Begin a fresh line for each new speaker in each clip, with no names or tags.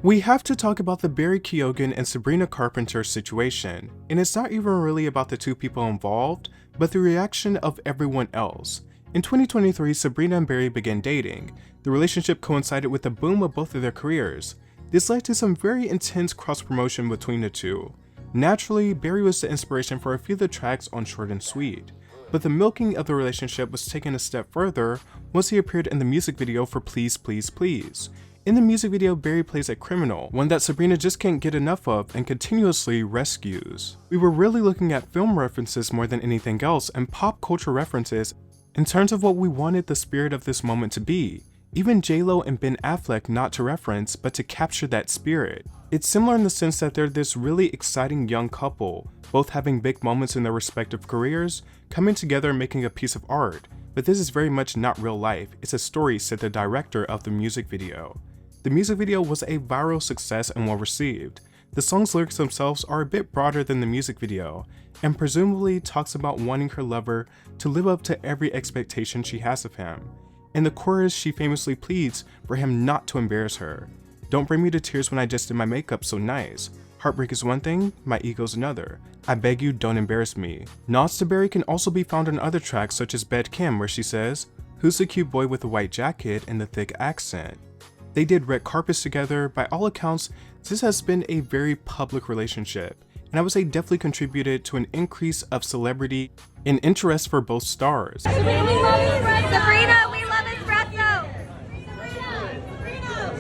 We have to talk about the Barry Keoghan and Sabrina Carpenter situation, and it's not even really about the two people involved, but the reaction of everyone else. In 2023, Sabrina and Barry began dating. The relationship coincided with the boom of both of their careers. This led to some very intense cross-promotion between the two. Naturally, Barry was the inspiration for a few of the tracks on Short and Sweet, but the milking of the relationship was taken a step further once he appeared in the music video for Please Please Please. In the music video, Barry plays a criminal, one that Sabrina just can't get enough of and continuously rescues. We were really looking at film references more than anything else and pop culture references in terms of what we wanted the spirit of this moment to be. Even J-Lo and Ben Affleck not to reference, but to capture that spirit. It's similar in the sense that they're this really exciting young couple, both having big moments in their respective careers, coming together and making a piece of art. But this is very much not real life, it's a story, said the director of the music video. The music video was a viral success and well received. The song's lyrics themselves are a bit broader than the music video, and presumably talks about wanting her lover to live up to every expectation she has of him. In the chorus, she famously pleads for him not to embarrass her. Don't bring me to tears when I just did my makeup so nice. Heartbreak is one thing, my ego's another. I beg you, don't embarrass me. Nods to Barry can also be found on other tracks such as Bed Kim, where she says, "Who's the cute boy with the white jacket and the thick accent?" They did red carpets together. By all accounts, this has been a very public relationship, and I would say definitely contributed to an increase of celebrity and interest for both stars.
Sabrina, we love espresso. We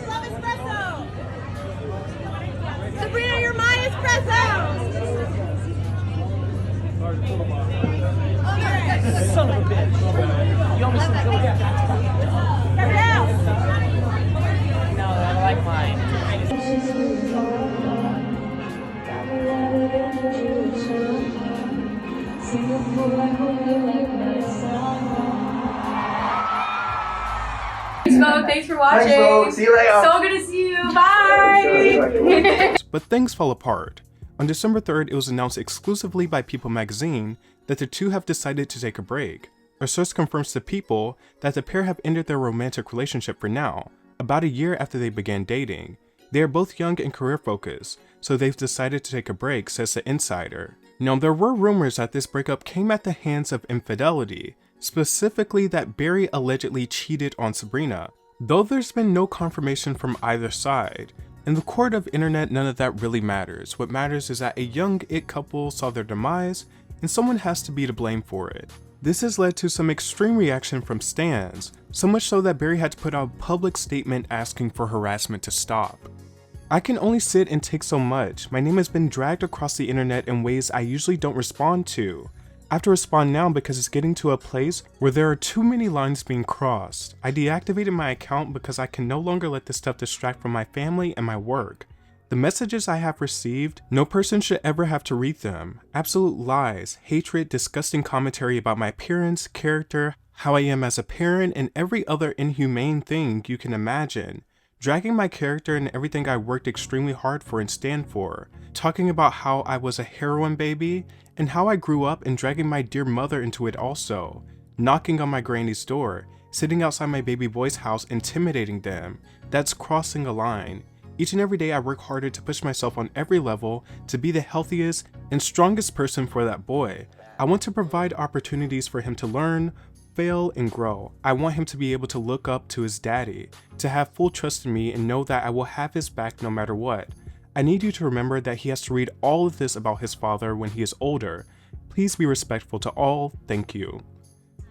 love espresso. Sabrina, you're my espresso.
Son of a bitch. You almost said
Cut it out.
no, I like mine.
Thanks for watching.
Thanks, folks. See you later.
So good to see you. Bye.
But things fell apart. On December 3rd, it was announced exclusively by People magazine that the two have decided to take a break. A source confirms to People that the pair have ended their romantic relationship for now, about a year after they began dating. They are both young and career focused, so they've decided to take a break, says the insider. Now, there were rumors that this breakup came at the hands of infidelity, specifically that Barry allegedly cheated on Sabrina, though there's been no confirmation from either side. In the court of internet, none of that really matters. What matters is that a young it couple saw their demise, and someone has to be to blame for it. This has led to some extreme reaction from stans, so much so that Barry had to put out a public statement asking for harassment to stop. I can only sit and take so much. My name has been dragged across the internet in ways I usually don't respond to. I have to respond now because it's getting to a place where there are too many lines being crossed. I deactivated my account because I can no longer let this stuff distract from my family and my work. The messages I have received, no person should ever have to read them. Absolute lies, hatred, disgusting commentary about my appearance, character, how I am as a parent, and every other inhumane thing you can imagine. Dragging my character and everything I worked extremely hard for and stand for. Talking about how I was a heroin baby, and how I grew up, and dragging my dear mother into it also. Knocking on my granny's door, sitting outside my baby boy's house intimidating them. That's crossing a line. Each and every day I work harder to push myself on every level to be the healthiest and strongest person for that boy. I want to provide opportunities for him to learn, fail, and grow. I want him to be able to look up to his daddy, to have full trust in me and know that I will have his back no matter what. I need you to remember that he has to read all of this about his father when he is older. Please be respectful to all, thank you.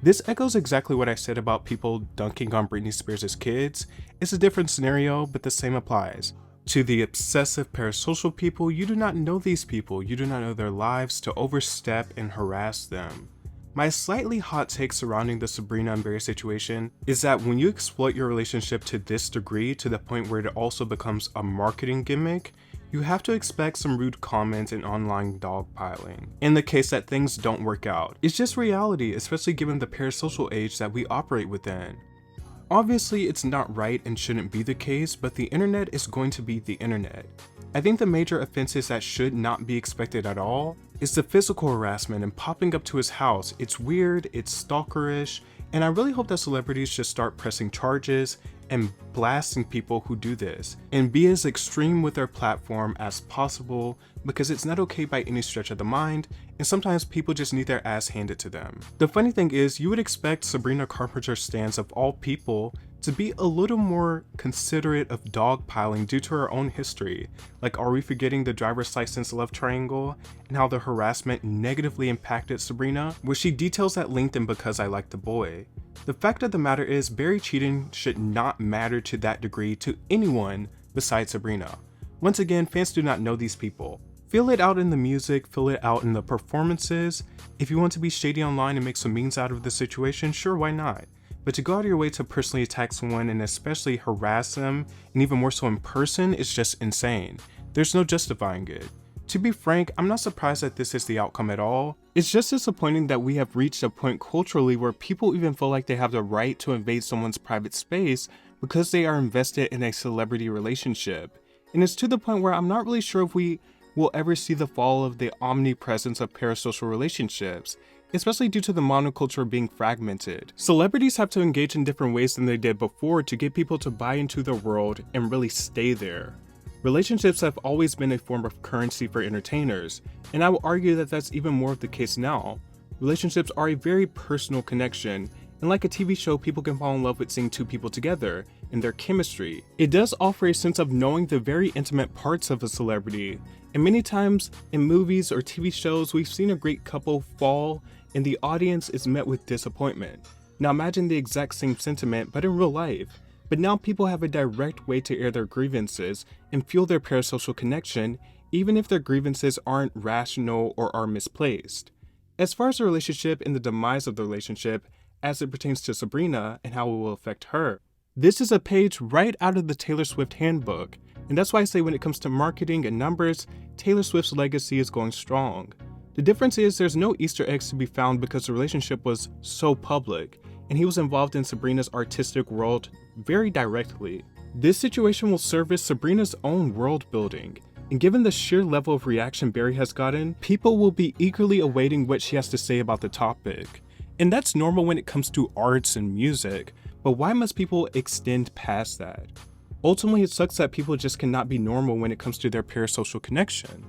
This echoes exactly what I said about people dunking on Britney Spears' kids. It's a different scenario, but the same applies. To the obsessive parasocial people, you do not know these people, you do not know their lives to overstep and harass them. My slightly hot take surrounding the Sabrina and Barry situation is that when you exploit your relationship to this degree, to the point where it also becomes a marketing gimmick, you have to expect some rude comments and online dogpiling, in the case that things don't work out. It's just reality, especially given the parasocial age that we operate within. Obviously, it's not right and shouldn't be the case, but the internet is going to be the internet. I think the major offenses that should not be expected at all is the physical harassment and popping up to his house. It's weird, it's stalkerish, and I really hope that celebrities just start pressing charges and blasting people who do this, and be as extreme with their platform as possible because it's not okay by any stretch of the mind, and sometimes people just need their ass handed to them. The funny thing is, you would expect Sabrina Carpenter's stans of all people to be a little more considerate of dogpiling due to her own history. Like, are we forgetting the driver's license love triangle and how the harassment negatively impacted Sabrina, where she details at length in Because I Like the Boy. The fact of the matter is, Barry cheating should not matter to that degree to anyone besides Sabrina. Once again, fans do not know these people. Feel it out in the music, feel it out in the performances. If you want to be shady online and make some memes out of the situation, sure, why not? But to go out of your way to personally attack someone and especially harass them, and even more so in person, is just insane. There's no justifying it. To be frank, I'm not surprised that this is the outcome at all. It's just disappointing that we have reached a point culturally where people even feel like they have the right to invade someone's private space because they are invested in a celebrity relationship. And it's to the point where I'm not really sure if we will ever see the fall of the omnipresence of parasocial relationships, especially due to the monoculture being fragmented. Celebrities have to engage in different ways than they did before to get people to buy into their world and really stay there. Relationships have always been a form of currency for entertainers, and I will argue that that's even more of the case now. Relationships are a very personal connection, and like a TV show, people can fall in love with seeing two people together and their chemistry. It does offer a sense of knowing the very intimate parts of a celebrity, and many times in movies or TV shows, we've seen a great couple fall and the audience is met with disappointment. Now imagine the exact same sentiment, but in real life. But now people have a direct way to air their grievances and feel their parasocial connection, even if their grievances aren't rational or are misplaced. As far as the relationship and the demise of the relationship, as it pertains to Sabrina and how it will affect her, this is a page right out of the Taylor Swift handbook, and that's why I say when it comes to marketing and numbers, Taylor Swift's legacy is going strong. The difference is there's no Easter eggs to be found because the relationship was so public, and he was involved in Sabrina's artistic world very directly. This situation will service Sabrina's own world building, and given the sheer level of reaction Barry has gotten, people will be eagerly awaiting what she has to say about the topic. And that's normal when it comes to arts and music, but why must people extend past that? Ultimately, it sucks that people just cannot be normal when it comes to their parasocial connection.